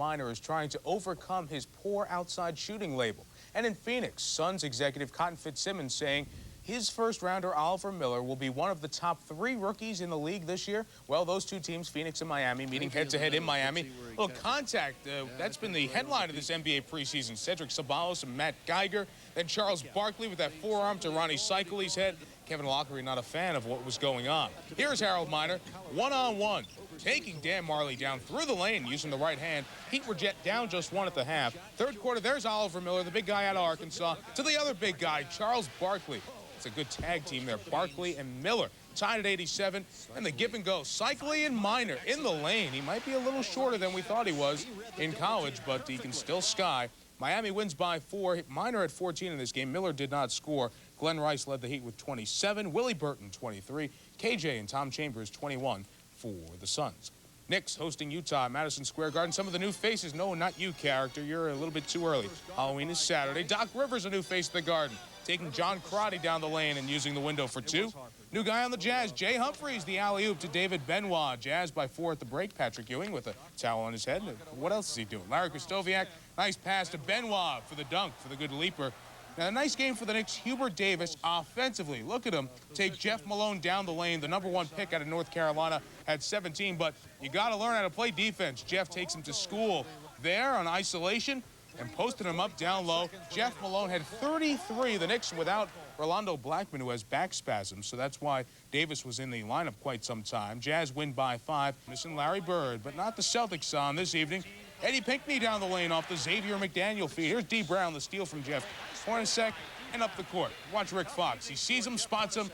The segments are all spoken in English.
Minor is trying to overcome his poor outside shooting label. And in Phoenix, Suns executive Cotton Fitzsimmons saying his first-rounder Oliver Miller will be one of the top 3 rookies in the league this year. Well, those two teams, Phoenix and Miami, meeting head-to-head in Miami. A little contact, that's been the headline of this NBA preseason. Cedric Ceballos and Matt Geiger. Then Charles Barkley with that forearm to Ronnie Cycle's head. Kevin Lockery not a fan of what was going on. Here's Harold Miner, one-on-one, taking Dan Marley down through the lane using the right hand. Heat were down just 1 at the half. Third quarter, there's Oliver Miller, the big guy out of Arkansas, to the other big guy, Charles Barkley. It's a good tag team there, Barkley and Miller. Tied at 87, and the give and go. Cycli and Miner in the lane. He might be a little shorter than we thought he was in college, but he can still sky. Miami wins by 4. Miner had 14 in this game. Miller did not score. Glenn Rice led the Heat with 27. Willie Burton, 23. KJ and Tom Chambers, 21 for the Suns. Knicks hosting Utah at Madison Square Garden. Some of the new faces. No, not you, character. You're a little bit too early. Halloween is Saturday. Doc Rivers, a new face of the Garden, taking John Crotty down the lane and using the window for 2. New guy on the Jazz, Jay Humphries, the alley-oop to David Benoit. Jazz by 4 at the break. Patrick Ewing with a towel on his head. What else is he doing? Larry Krystkowiak, nice pass to Benoit for the dunk, for the good leaper. Now, a nice game for the Knicks. Hubert Davis offensively. Look at him take Jeff Malone down the lane. The #1 pick out of North Carolina had 17, but you got to learn how to play defense. Jeff takes him to school there on isolation and posted him up down low. Jeff Malone had 33. The Knicks without Rolando Blackman, who has back spasms, so that's why Davis was in the lineup quite some time. Jazz win by 5. Missing Larry Bird, but not the Celtics on this evening. Eddie Pinckney down the lane off the Xavier McDaniel feed. Here's D. Brown, the steal from Jeff Hornacek, and up the court. Watch Rick Fox. He sees him, spots him,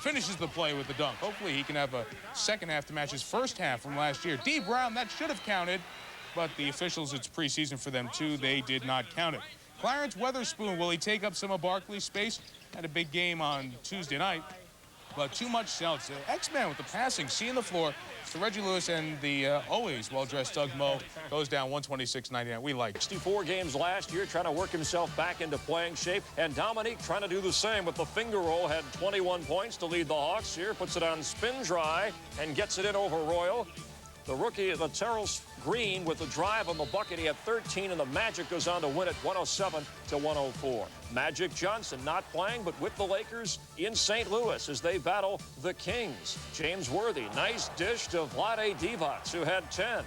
finishes the play with the dunk. Hopefully he can have a second half to match his first half from last year. D. Brown, that should have counted, but the officials, it's preseason for them too. They did not count it. Clarence Weatherspoon, will he take up some of Barkley's space? Had a big game on Tuesday night, but too much Celtics. X-Man with the passing, seeing the floor. To Reggie Lewis and the always well-dressed Doug Moe goes down 126-99. We like 64 games last year, trying to work himself back into playing shape. And Dominique trying to do the same with the finger roll. Had 21 points to lead the Hawks here. Puts it on spin dry and gets it in over Royal. The rookie, Laterrell Green, with the drive on the bucket. He had 13, and the Magic goes on to win it 107-104. Magic Johnson not playing, but with the Lakers in St. Louis as they battle the Kings. James Worthy, nice dish to Vlade Divac, who had 10.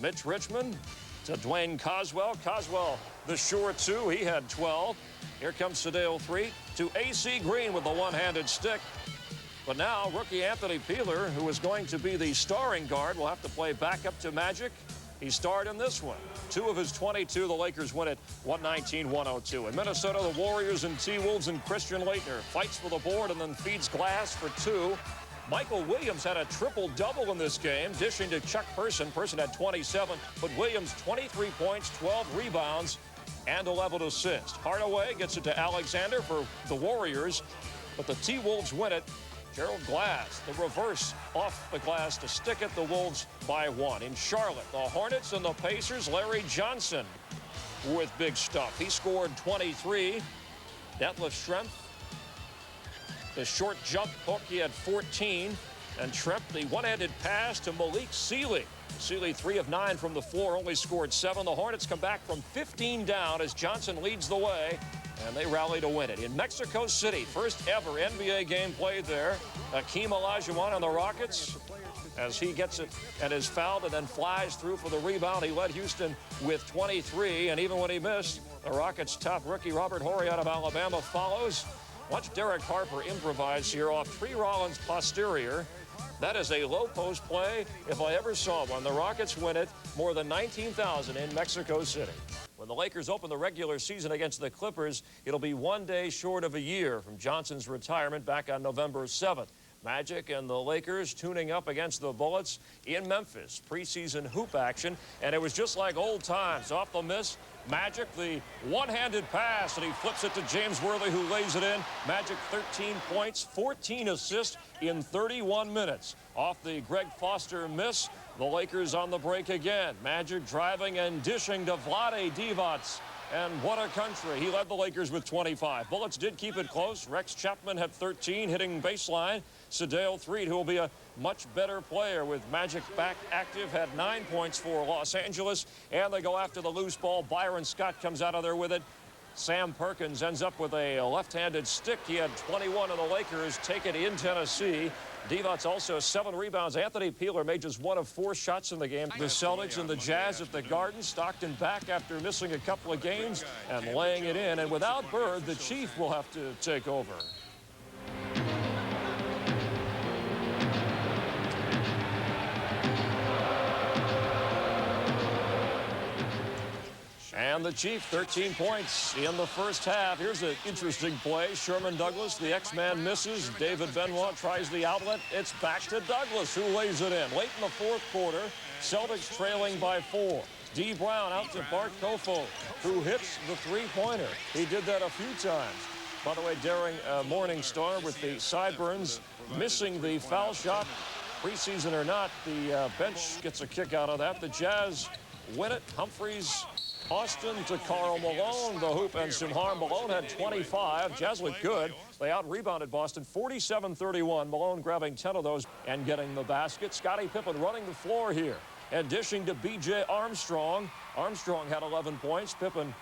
Mitch Richmond to Dwayne Coswell. Coswell, the sure 2, he had 12. Here comes Sedale 3 to A.C. Green with the one-handed stick. But now, rookie Anthony Peeler, who is going to be the starring guard, will have to play back up to Magic. He starred in this one. 2 of his 22, the Lakers win it 119-102. In Minnesota, the Warriors and T-Wolves and Christian Laettner fights for the board and then feeds Glass for 2. Michael Williams had a triple-double in this game, dishing to Chuck Person. Person had 27, but Williams 23 points, 12 rebounds, and 11 assists. Hardaway gets it to Alexander for the Warriors, but the T-Wolves win it. Gerald Glass, the reverse off the glass to stick it, the Wolves by 1. In Charlotte, the Hornets and the Pacers, Larry Johnson with big stuff. He scored 23. Detlef Schrempf, the short jump hook, he had 14. And Schrempf, the one-handed pass to Malik Sealy. Sealy 3 of 9 from the floor, only scored 7. The Hornets come back from 15 down as Johnson leads the way, and they rally to win it. In Mexico City, first ever NBA game played there. Hakeem Olajuwon on the Rockets as he gets it and is fouled and then flies through for the rebound. He led Houston with 23, and even when he missed, the Rockets' top rookie Robert Horry out of Alabama follows. Watch Derek Harper improvise here off Tree Rollins' posterior. That is a low post play if I ever saw one. The Rockets win it, more than 19,000 in Mexico City. When the Lakers open the regular season against the Clippers, it'll be 1 day short of a year from Johnson's retirement back on November 7th. Magic and the Lakers tuning up against the Bullets in Memphis. Preseason hoop action, and it was just like old times. Off the miss, Magic, the one-handed pass, and he flips it to James Worthy, who lays it in. Magic 13 points, 14 assists in 31 minutes. Off the Greg Foster miss, the Lakers on the break again. Magic driving and dishing to Vlade Divac. And what a country. He led the Lakers with 25. Bullets did keep it close. Rex Chapman had 13, hitting baseline. Sedale Threed, who will be a much better player with Magic back active, had 9 points for Los Angeles. And they go after the loose ball. Byron Scott comes out of there with it. Sam Perkins ends up with a left-handed stick. He had 21 of the Lakers take it in Tennessee. Divot's also 7 rebounds. Anthony Peeler made just 1 of 4 shots in the game. The Celtics and the Jazz at the Garden. Stockton back after missing a couple of games and laying it in. And without Bird, the Chief will have to take over. And the Chief, 13 points in the first half. Here's an interesting play. Sherman Douglas, the X-Man, misses. David Benoit tries the outlet. It's back to Douglas, who lays it in. Late in the fourth quarter, Celtics trailing by 4. D. Brown out to Bart Kofo, who hits the three-pointer. He did that a few times. By the way, Daring Morningstar with the sideburns, missing the foul shot. Preseason or not, the bench gets a kick out of that. The Jazz win it. Humphreys, Austin to Karl Malone, the hoop, and Simhar. Malone had 25. Jazz looked good. They out-rebounded Boston 47-31. Malone grabbing 10 of those and getting the basket. Scottie Pippen running the floor here and dishing to B.J. Armstrong. Armstrong had 11 points. Pippen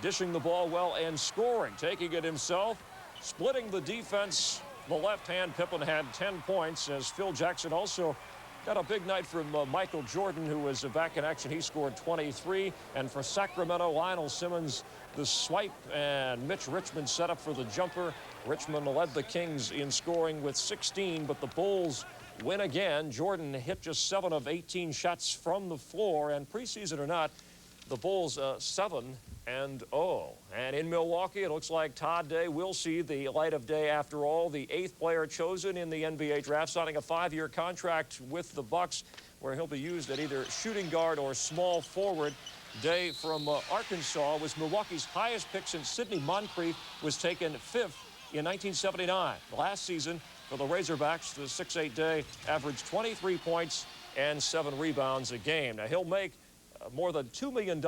dishing the ball well and scoring, taking it himself, splitting the defense. The left hand, Pippen had 10 points as Phil Jackson also got a big night from Michael Jordan, who was back in action. He scored 23. And for Sacramento, Lionel Simmons, the swipe, and Mitch Richmond set up for the jumper. Richmond led the Kings in scoring with 16, but the Bulls win again. Jordan hit just 7 of 18 shots from the floor. And preseason or not, the Bulls 7-0. And in Milwaukee, it looks like Todd Day will see the light of day after all. The 8th player chosen in the NBA draft, signing a 5-year contract with the Bucks, where he'll be used at either shooting guard or small forward. Day from Arkansas was Milwaukee's highest pick since Sidney Moncrief was taken 5th in 1979. Last season for the Razorbacks, the 6'8" Day averaged 23 points and 7 rebounds a game. Now he'll make more than $2 million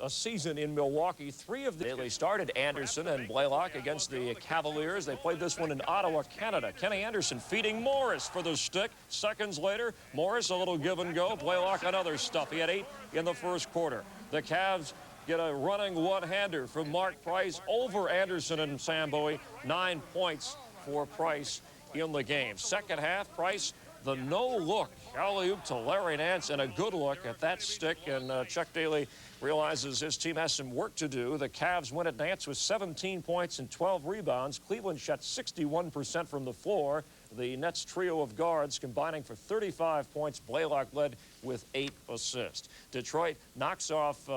a season in Milwaukee. 3 of the... They started Anderson and Blaylock against the Cavaliers. They played this one in Ottawa, Canada. Kenny Anderson feeding Morris for the stick. Seconds later, Morris a little give and go. Blaylock another stuff. He had 8 in the first quarter. The Cavs get a running one-hander from Mark Price over Anderson and Sam Bowie. 9 points for Price in the game. Second half, Price, the no-look alley-oop to Larry Nance, and a good look at that stick. And Chuck Daly realizes his team has some work to do. The Cavs win at Nance with 17 points and 12 rebounds. Cleveland shot 61% from the floor. The Nets trio of guards combining for 35 points. Blaylock led with 8 assists. Detroit knocks off,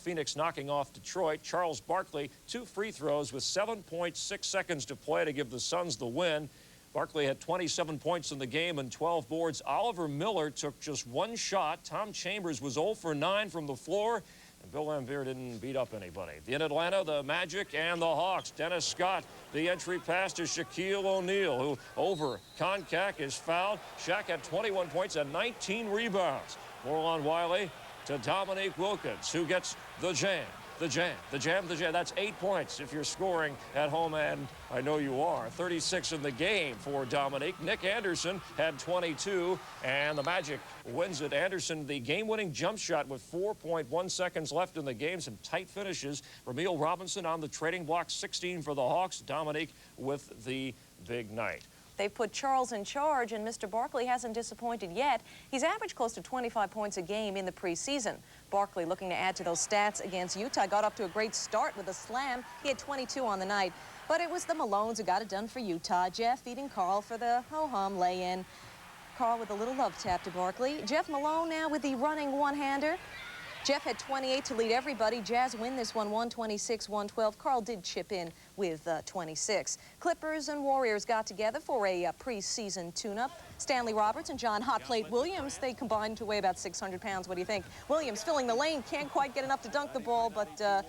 Phoenix knocking off Detroit. Charles Barkley, 2 free throws with 7.6 seconds to play to give the Suns the win. Barkley had 27 points in the game and 12 boards. Oliver Miller took just 1 shot. Tom Chambers was 0 for 9 from the floor. And Bill Laimbeer didn't beat up anybody. In Atlanta, the Magic and the Hawks. Dennis Scott, the entry pass to Shaquille O'Neal, who over Koncak is fouled. Shaq had 21 points and 19 rebounds. Morlon Wiley to Dominique Wilkins, who gets the jam. The jam. That's 8 points if you're scoring at home, and I know you are. 36 in the game for Dominique. Nick Anderson had 22, and the Magic wins it. Anderson, the game-winning jump shot with 4.1 seconds left in the game. Some tight finishes. Ramil Robinson on the trading block, 16 for the Hawks. Dominique with the big night. They've put Charles in charge, and Mr. Barkley hasn't disappointed yet. He's averaged close to 25 points a game in the preseason. Barkley looking to add to those stats against Utah. Got off to a great start with a slam. He had 22 on the night. But it was the Malones who got it done for Utah. Jeff feeding Carl for the ho-hum lay-in. Carl with a little love tap to Barkley. Jeff Malone now with the running one-hander. Jeff had 28 to lead everybody. Jazz win this one 126-112. Carl did chip in with 26. Clippers and Warriors got together for a preseason tune-up. Stanley Roberts and John Hot Plate Williams, they combined to weigh about 600 pounds. What do you think? Williams filling the lane, can't quite get enough to dunk the ball, but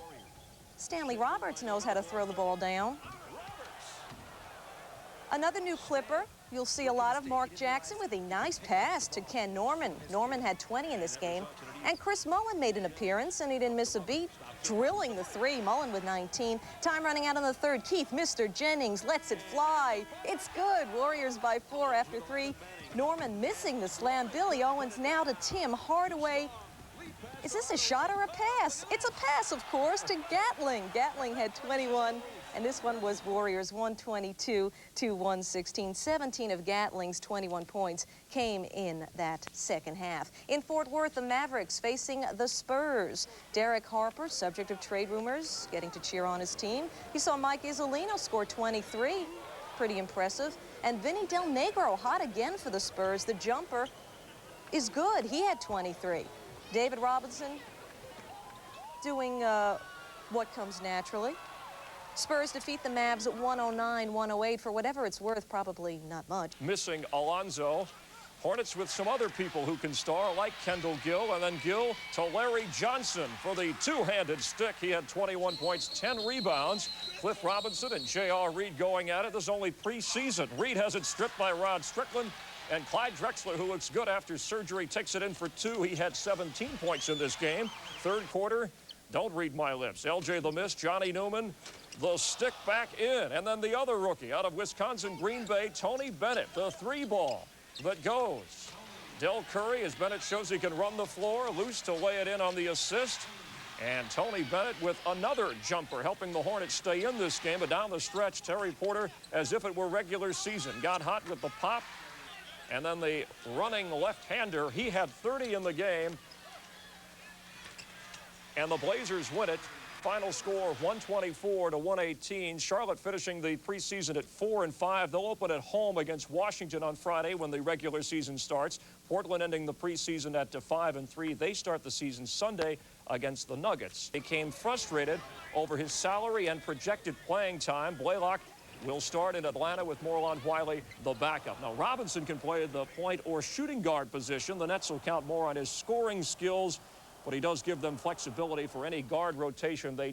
Stanley Roberts knows how to throw the ball down. Another new Clipper, you'll see a lot of Mark Jackson with a nice pass to Ken Norman. Norman had 20 in this game. And Chris Mullin made an appearance, and he didn't miss a beat, drilling the three. Mullin with 19. Time running out on the third. Keith, Mr. Jennings lets it fly. It's good. Warriors by 4 after 3. Norman missing the slam. Billy Owens now to Tim Hardaway. Is this a shot or a pass? It's a pass, of course, to Gatling. Gatling had 21, and this one was Warriors 122 to 116. 17 of Gatling's 21 points came in that second half. In Fort Worth, the Mavericks facing the Spurs. Derek Harper, subject of trade rumors, getting to cheer on his team. You saw Mike Isolino score 23. Pretty impressive. And Vinny Del Negro hot again for the Spurs. The jumper is good. He had 23. David Robinson doing what comes naturally. Spurs defeat the Mavs at 109-108. For whatever it's worth, probably not much. Missing Alonzo. Hornets with some other people who can star, like Kendall Gill, and then Gill to Larry Johnson for the two-handed stick. He had 21 points, 10 rebounds. Cliff Robinson and J.R. Reed going at it. This is only preseason. Reed has it stripped by Rod Strickland. And Clyde Drexler, who looks good after surgery, takes it in for 2. He had 17 points in this game. Third quarter, don't read my lips. L.J. the miss, Johnny Newman, the stick back in. And then the other rookie out of Wisconsin, Green Bay, Tony Bennett, the 3-ball that goes. Del Curry, as Bennett shows he can run the floor, loose to lay it in on the assist. And Tony Bennett with another jumper, helping the Hornets stay in this game. But down the stretch, Terry Porter, as if it were regular season, got hot with the pop. And then the running left-hander, he had 30 in the game. And the Blazers win it. Final score 124-118. Charlotte finishing the preseason at 4-5. They'll open at home against Washington on Friday when the regular season starts. Portland ending the preseason at 5-3. They start the season Sunday against the Nuggets. They came frustrated over his salary and projected playing time. Blaylock will start in Atlanta with Morlon Wiley, the backup. Now, Robinson can play the point or shooting guard position. The Nets will count more on his scoring skills, but he does give them flexibility for any guard rotation they